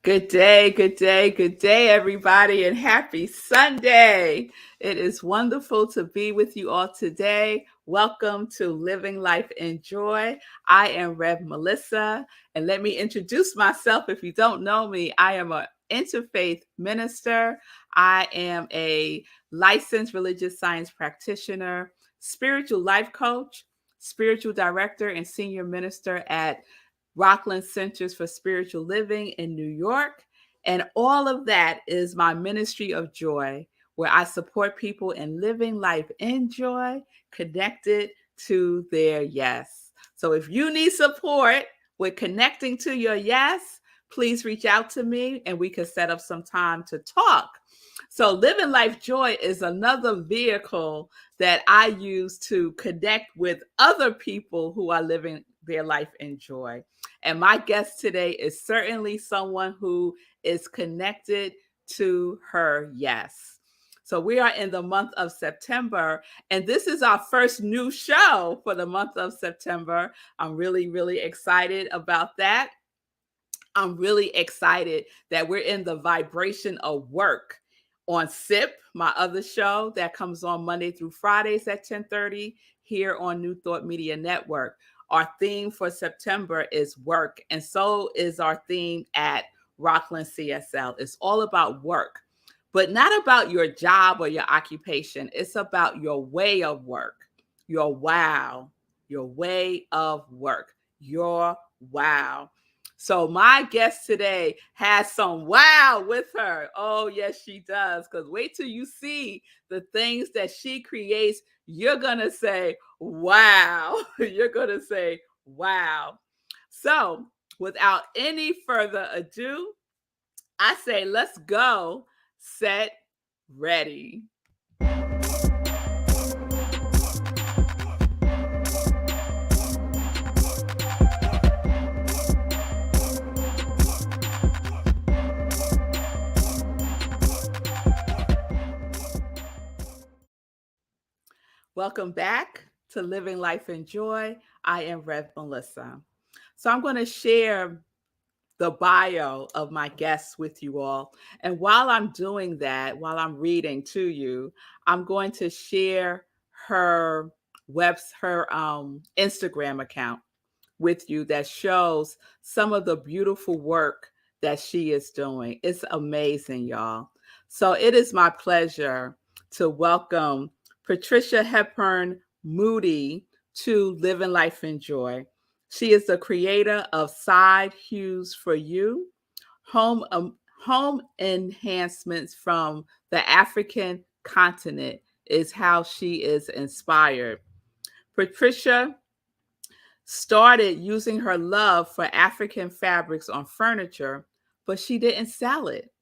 Good day, good day, everybody, and happy Sunday. It is wonderful to be with you all today. Welcome to Living Life in Joy. I am Rev Melissa, and let me introduce myself. If you don't know me, I am an interfaith minister. I am a licensed religious science practitioner, spiritual life coach, spiritual director, and senior minister at Rockland Centers for Spiritual Living in New York. And all of that is my ministry of joy, where I support people in living life in joy, connected to their yes. So if you need support with connecting to your yes, please reach out to me and we can set up some time to talk. So, Living Life Joy is another vehicle that I use to connect with other people who are living their life in joy. And my guest today is certainly someone who is connected to her yes. So we are in the month of September, and this is our first new show for the month of September. I'm really excited about that. I'm really excited that we're in the vibration of work on SIP, my other show that comes on Monday through Fridays at 10:30 here on New Thought Media Network. Our theme for September is work, and so is our theme at Rockland CSL. It's all about work, but not about your job or your occupation. It's about your way of work, your wow, your way of work, your wow. So my guest today has some wow with her. Oh, yes, she does. Because wait till you see the things that she creates. You're going to say, wow. You're going to say, wow. So without any further ado, I say, let's go, set, ready. Welcome back to Living Life in Joy. I am Rev Melissa. So I'm going to share the bio of my guests with you all. And while I'm doing that, while I'm reading to you, I'm going to share her Instagram account with you that shows some of the beautiful work that she is doing. It's amazing, y'all. So it is my pleasure to welcome Patricia Hepburn-Moody to Living Life in Joy. She is the creator of Hues For You, home enhancements from the African continent is how she is inspired. Patricia started using her love for African fabrics on furniture, but she didn't sell it.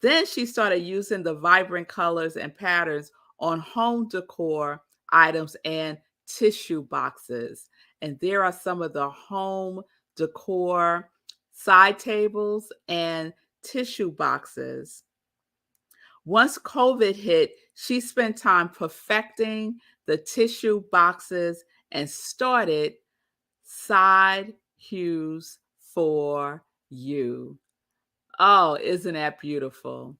Then she started using the vibrant colors and patterns on home decor items and tissue boxes. And there are some of the home decor side tables and tissue boxes. Once COVID hit, she spent time perfecting the tissue boxes and started Side Hues For You. Oh, isn't that beautiful?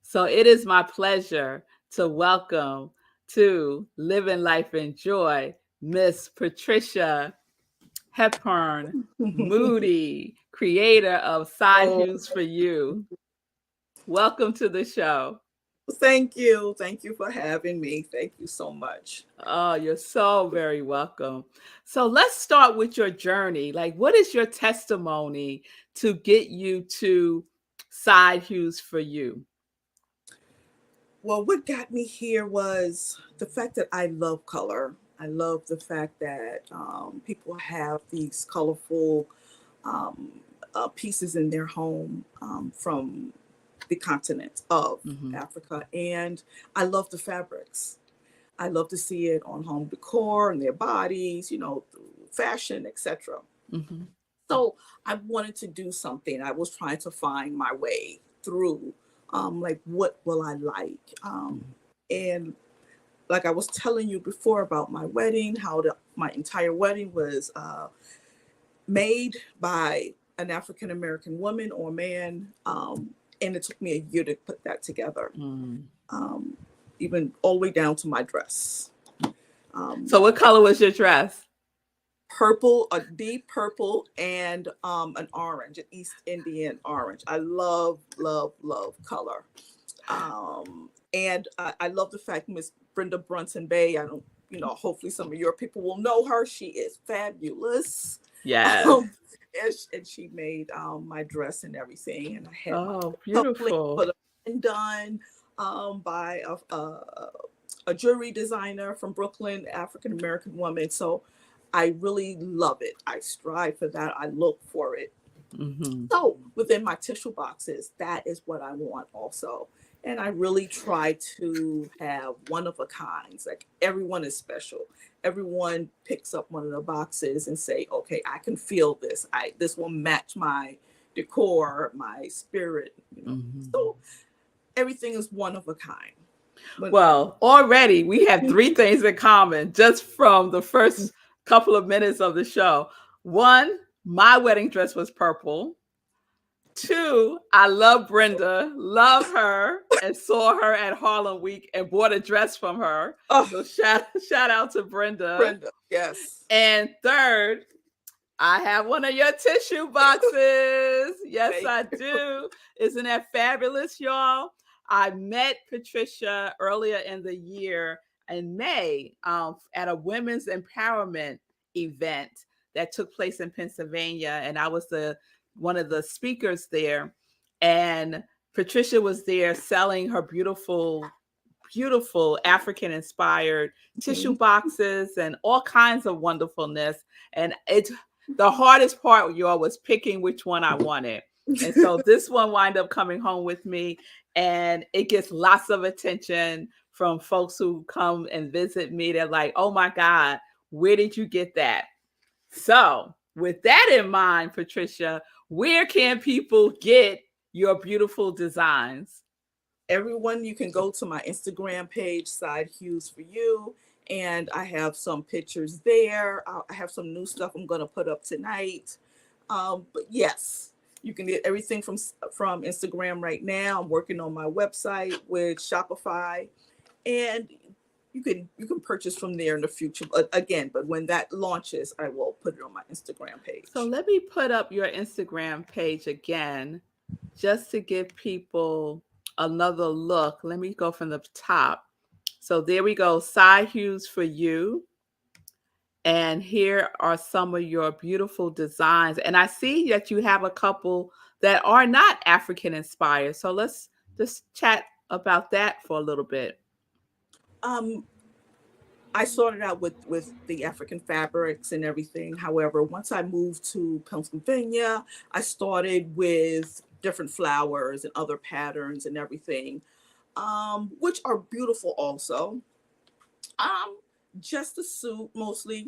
So it is my pleasure to welcome to Living Life in Joy, Miss Patricia Hepburn-Moody, creator of Side Oh, Hues For You. Welcome to the show. thank you. Thank you for having me. Thank you so much. Oh, you're so very welcome. So let's start with your journey. Like, what is your testimony to get you to Side Hues For You? Well, what got me here was the fact that I love color. I love the fact that people have these colorful um, pieces in their home from the continent of Mm-hmm. Africa. And I love the fabrics. I love to see it on home decor and their bodies, through fashion, etc. Mm-hmm. So I wanted to do something. I was trying to find my way through, like, what will I like? And like I was telling you before about my wedding, how my entire wedding was made by an African American woman or man, and it took me a year to put that together, um, even all the way down to my dress. So what color was your dress? Purple, a deep purple, and an orange, an East Indian orange. I love, love, love color. And I love the fact Miss Brenda Brunson Bay. I don't, hopefully some of your people will know her. She is fabulous. Yes. Um, and she made my dress and everything. And I had my Oh, coupling beautiful. put up done by a jewelry designer from Brooklyn, African American woman. So I really love it. I strive for that. I look for it. Mm-hmm. So within my tissue boxes, that is what I want also. And I really try to have one of a kinds. Like everyone is special. Everyone picks up one of the boxes and say, okay, I can feel this. This will match my decor, my spirit. Mm-hmm. So everything is one of a kind. Well, already we have three things in common just from the first couple of minutes of the show. One, my wedding dress was purple. Two, I love Brenda, love her, and saw her at Harlem Week and bought a dress from her. Oh, So shout out to Brenda. Brenda, yes. And third, I have one of your tissue boxes. Yes, Thank I you. do. Isn't that fabulous, y'all? I met Patricia earlier in the year in May at a women's empowerment event that took place in Pennsylvania, and I was one of the speakers there. And Patricia was there selling her beautiful, beautiful African inspired tissue Mhm. boxes and all kinds of wonderfulness. And the hardest part, y'all, was picking which one I wanted. And so this one wind up coming home with me, and it gets lots of attention from folks who come and visit me. They're like, oh my God, where did you get that? So with that in mind, Patricia, where can people get your beautiful designs? Everyone, you can go to my Instagram page, side Hues For You, and I have some pictures there. I have some new stuff I'm going to put up tonight. But yes, you can get everything from Instagram right now. I'm working on my website with Shopify, and you can purchase from there in the future. But again, when that launches, I will put it on my Instagram So page. let me put up your Instagram page again just to give people another look. Let me go from the top. So there we go, Side Hues For You. And here are some of your beautiful designs. And I see that you have a couple that are not African inspired. So let's just chat about that for a little bit. Um, I started out with the African fabrics and everything. However, once I moved to Pennsylvania, I started with different flowers and other patterns and everything, which are beautiful also. Um, just to suit mostly,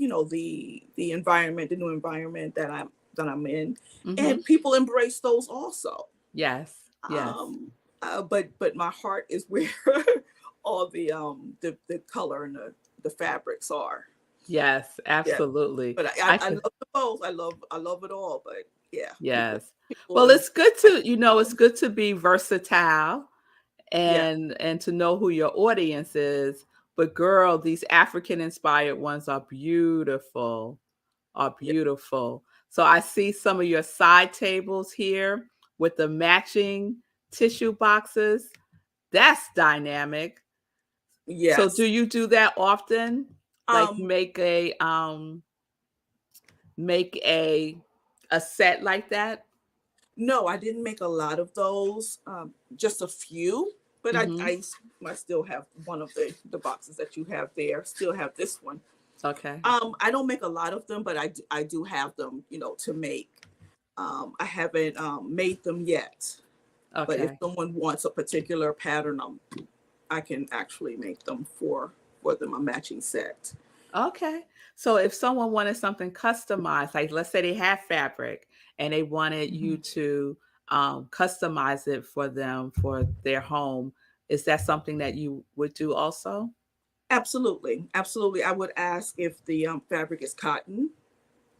the environment, the new environment that I'm in, Mm-hmm. and people embrace those also. Yes, yes, Um, but my heart is where all the color and the fabrics are. yes, Yeah, absolutely. but I I can. love the both. I love it all. But yeah, people Yes. people Well, it's good like to, it's good to be versatile yeah, and to know who your audience is. But girl, these African inspired ones are beautiful. Are yeah, beautiful. So I see some of your side tables here with the matching tissue boxes. That's dynamic. So do yes. you do that often? Like Um, make a set like that? no, I didn't make a lot of those. Just a few. But Mhm. I still have one of the boxes that you have there. Still have this one. Okay. I don't make a lot of them, but I do have them, to make. I haven't made them yet, but if Okay. someone wants a particular pattern, I can actually make them for them a matching set. Okay. So if someone wanted something customized, like let's say they have fabric and they wanted you Mhm. to customize it for them for their home, is that something that you would do also? Absolutely, absolutely. I would ask if the fabric is cotton,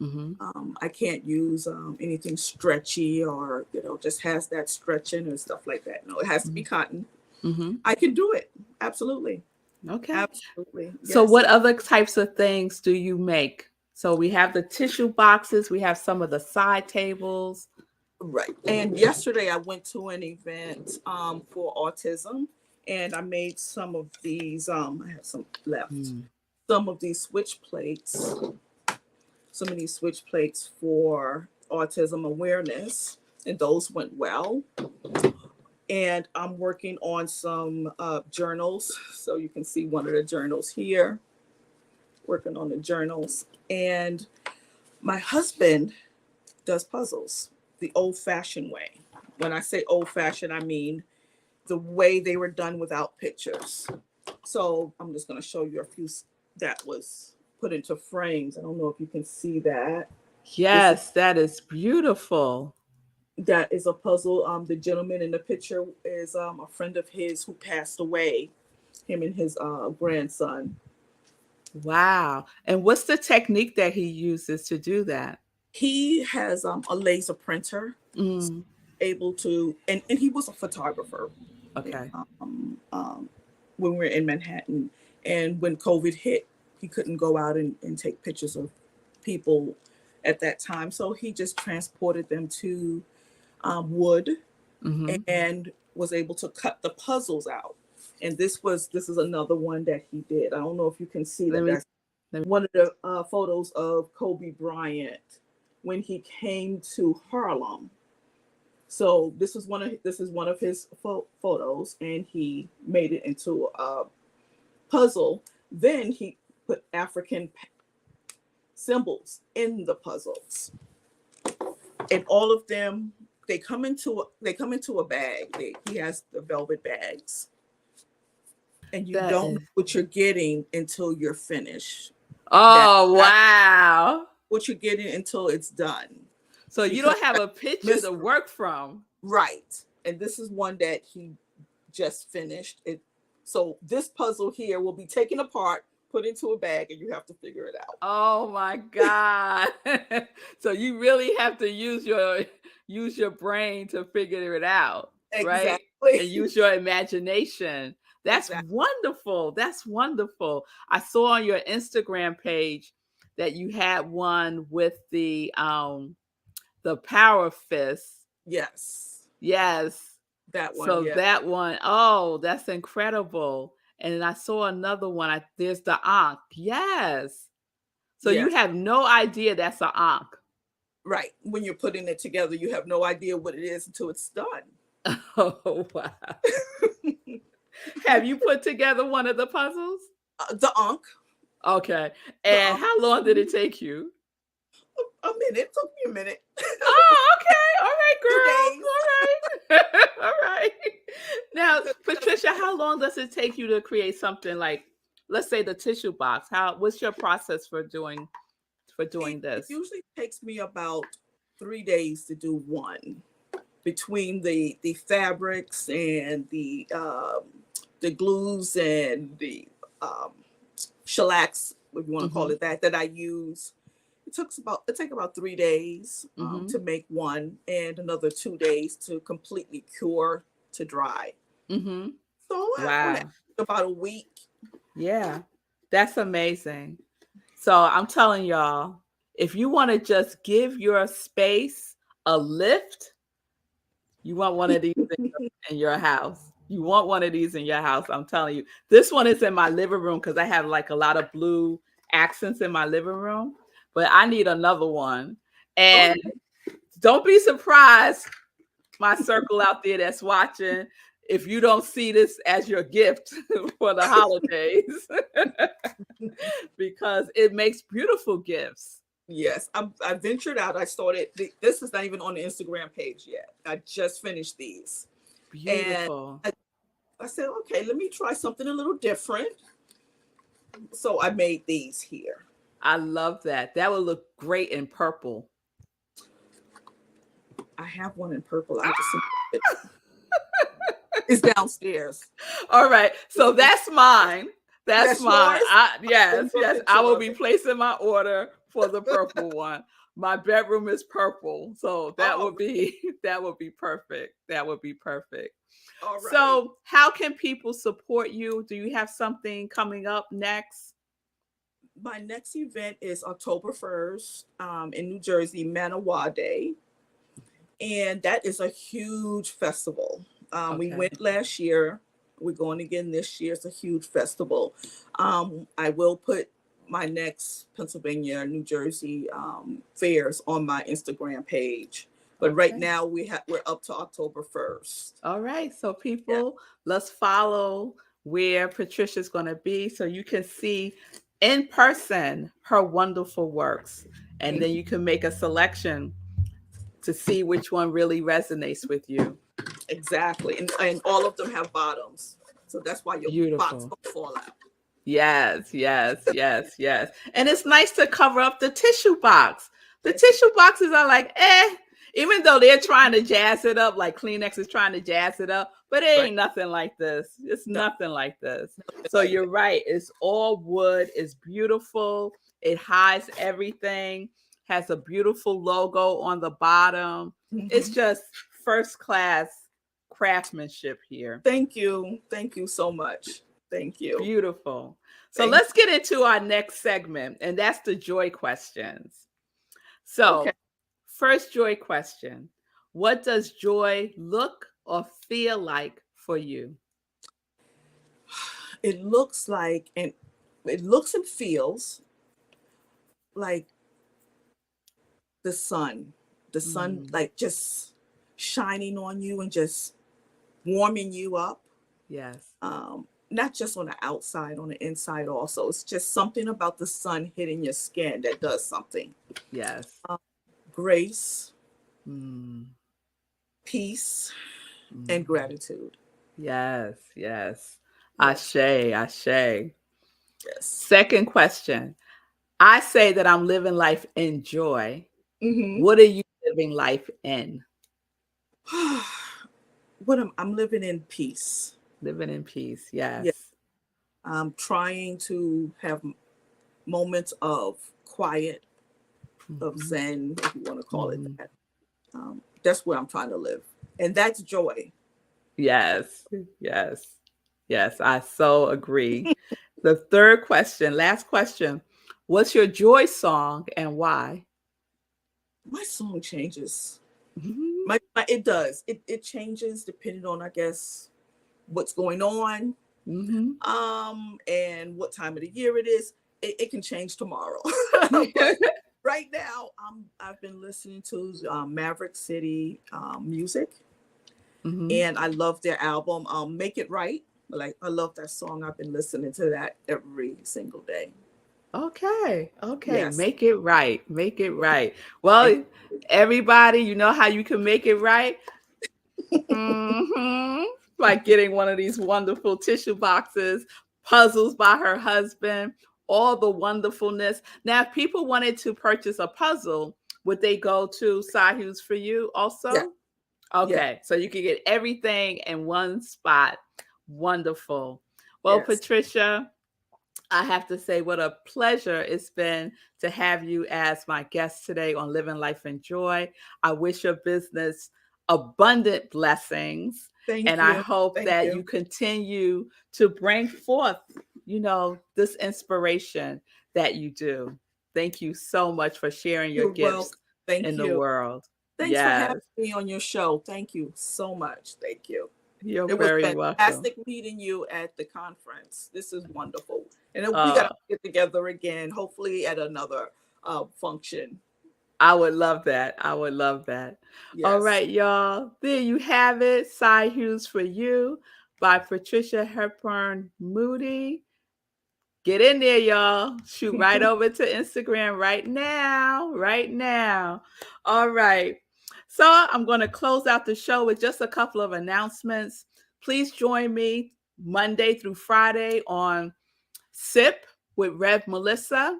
Mm-hmm. I can't use anything stretchy or, just has that stretching and stuff like that. No, it has to be cotton. Mm-hmm. I can do it. Absolutely. Okay. Absolutely. So Yes. what other types of things do you make? So we have the tissue boxes, we have some of the side tables. Right. And yesterday I went to an event for autism, and I made some of these. I have some left. Mm. Some of these switch plates. Some of these switch plates for autism awareness, and those went well. And I'm working on some journals. So you can see one of the journals here, working on the journals. And my husband does puzzles the old fashioned way. When I say old fashioned, I mean the way they were done without pictures. So I'm just going to show you a few that was put into frames. I don't know if you can see that. Yes, that is beautiful. That is a puzzle. The gentleman in the picture is a friend of his who passed away, him and his grandson. Wow. And what's the technique that he uses to do that? He has a laser printer, Mm. able to, and he was a photographer Okay. um, when we were in Manhattan. And when COVID hit, he couldn't go out and take pictures of people at that time. So he just transported them to wood Mm-hmm. and was able to cut the puzzles out. And this is another one that he did. I don't know if you can see Let that. me, That's one of the photos of Kobe Bryant when he came to Harlem. So this is one of his photos, and he made it into a puzzle. Then he put African symbols in the puzzles, and all of them they come into a bag. He has the velvet bags, and you that don't know is. what you're getting until you're finished. That Oh, that's wow. what you're getting until it's done, So you because don't have a picture to mystery. work from. Right. And this is one that he just finished. So this puzzle here will be taken apart, put into a bag, and you have to figure it out. Oh my God. So you really have to use your brain to figure it out, right? Exactly. And use your imagination. That's Exactly. wonderful. That's wonderful. I saw on your Instagram page that you had one with the power fist. Yes. Yes. That one. So Yeah. that one, oh, that's incredible. And I saw another one. There's the Ankh. Yes. So you Yes. have no idea that's an Ankh. Right. When you're putting it together, you have no idea what it is until it's done. Oh, wow. Have you put together one of the puzzles? The Ankh. Okay. The And Ankh. how long did it take you? A minute. It took me a minute. Oh, okay. All right, 2 days. girl. All right. All right. Now, Patricia, how long does it take you to create something like, let's say, the tissue box? What's your process for doing It this? usually takes me about 3 days to do one, between the fabrics and the glues and the um, shellacs, if you want to call Mm-hmm. it that I use. It takes about 3 days Mm-hmm. to make one, and another 2 days to completely cure to dry. Mm-hmm. So on average, Wow. about a week. Yeah. That's amazing. So I'm telling y'all, if you want to just give your space a lift, you want one of these in your house. You want one of these in your house. I'm telling you. This one is in my living room because I have like a lot of blue accents in my living room, but I need another one. Oh, And don't be surprised, my circle out there that's watching, if you don't see this as your gift for the holidays, because it makes beautiful gifts. yes. I ventured out. I started. This is not even on the Instagram page yet. I just finished these, and Beautiful. I said, okay, let me try something a little different. So I made these here. I love that. That would look great in purple. I have one in purple. It's downstairs. All right. So that's mine. That's That's mine. yours. Yes, Send me a yes. I picture will of be it. placing my order for the purple one. My bedroom is purple, so that Oh, would be that would be perfect. That would be perfect. all right. So, how can people support you? Do you have something coming up next? My next event is October 1st in New Jersey, Manawa Day. And that is a huge festival. We Okay. went last year. We're going again this year. It's a huge festival. I will put my next Pennsylvania, New Jersey fairs on my Instagram page. But right Okay. now we're up to October 1st. All right. So, Yeah. people, let's follow where Patricia's going to be so you can see in person her wonderful works. And then Thank you. you can make a selection to see which one really resonates with you. Exactly. And all of them have bottoms. So that's why your box Beautiful. won't fall out. Yes, yes, yes, yes. And it's nice to cover up the tissue box. The Yes. tissue boxes are like, even though they're trying to jazz it up, like Kleenex is trying to jazz it up, but it Right. ain't nothing like this. It's No, nothing like this. nothing So like you're right. It's all wood. It's beautiful. It hides everything, has a beautiful logo on the bottom. that. It's Mhm. just first class craftsmanship here. Thank you. Thank you so much. Thank you. Beautiful. So Thank let's get into our next segment, and that's the joy questions. Okay. So, first joy question: what does joy look or feel like for you? It looks like and it looks and feels like the sun. The sun Mm, like just shining on you and just warming you up. yes, Not just on the outside, on the inside also. It's just something about the sun hitting your skin that does something. yes. Um, Grace, Mm, peace, and mm, gratitude. yes, yes. Yes. Ashe, ashe. Yes. Second question: I say that I'm living life in joy. Mm-hmm. What are you living life in? I'm living in peace. Living in peace. Yeah. Yes. I'm trying to have moments of quiet, of Mhm, zen, if you want to call it mhm. that. That's where I'm trying to live. And that's joy. Yes, yes, yes. I so agree. The third question, last question. What's your joy song and why? My song changes. Mhm, It does. It changes depending on, I guess, what's going on, mhm. and what time of the year it is. It can change tomorrow. But right now, I've been listening to Maverick City music, Mhm. and I love their album, Make It Right. Like, I love that song. I've been listening to that every single day. Okay, okay. Yes. Make it right. Make it Yeah. right. And Well, everybody, you know how you can make it right? Like getting one of these wonderful tissue boxes, puzzles by her husband, all the wonderfulness. Now, if people wanted to purchase a puzzle, would they go to Hues For You yeah, also? yeah, Okay, so you can get everything in one spot. Wonderful. Well, yes. Patricia, I have to say, what a pleasure it's been to have you as my guest today on Living Life in Joy. I wish your business abundant blessings, Thank and I you. hope Thank that you you. continue to bring forth, this inspiration that you do. Thank you so much for sharing your You're gifts welcome. Thank in the you. world. Thanks for having Yes, me on your show. Thank you so much. Thank you. you're It was very welcome. fantastic meeting you at the conference. This is wonderful. And we got Uh, to get together again, hopefully at another function. I would love that. I would love that. All Yes. right, y'all. There you have it. Hues for You by Patricia Hepburn-Moody. Get in there, y'all. Shoot right over to Instagram right now. Right now. All right. So I'm going to close out the show with just a couple of announcements. Please join me Monday through Friday on SIP with Rev Melissa.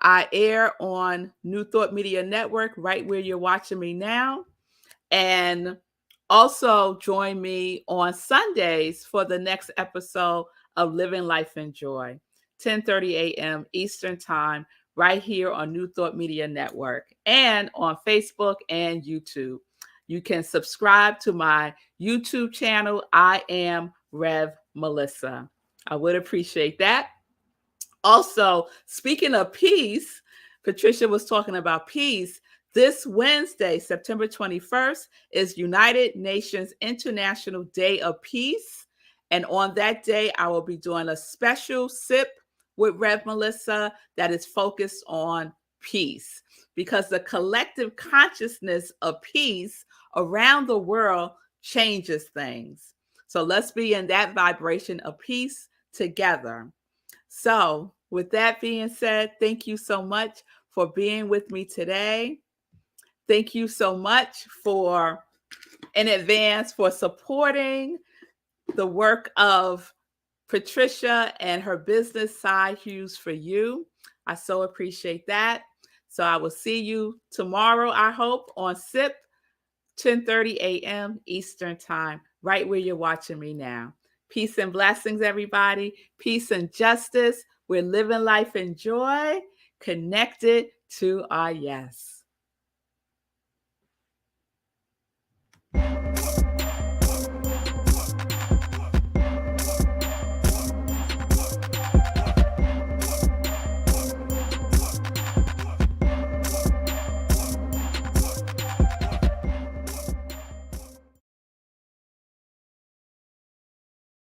I air on New Thought Media Network, right where you're watching me now. And also join me on Sundays for the next episode of Living Life in Joy, 10:30 a.m. Eastern Time, right here on New Thought Media Network and on Facebook and YouTube. You can subscribe to my YouTube channel, I Am Rev Melissa. I would appreciate that. Also, speaking of peace, Patricia was talking about peace. This Wednesday, September 21st, is United Nations International Day of Peace. And on that day, I will be doing a special sip with Rev Melissa that is focused on peace, because the collective consciousness of peace around the world changes things. So let's be in that vibration of peace together. So, with that being said, thank you so much for being with me today. Thank you so much for, in advance, for supporting the work of Patricia and her business side, Hues For You. I so appreciate that. So I will see you tomorrow, I hope, on SIP, 10:30 a.m. Eastern Time, right where you're watching me now. Peace and blessings, everybody. Peace and justice. We're living life in joy, connected to our yes.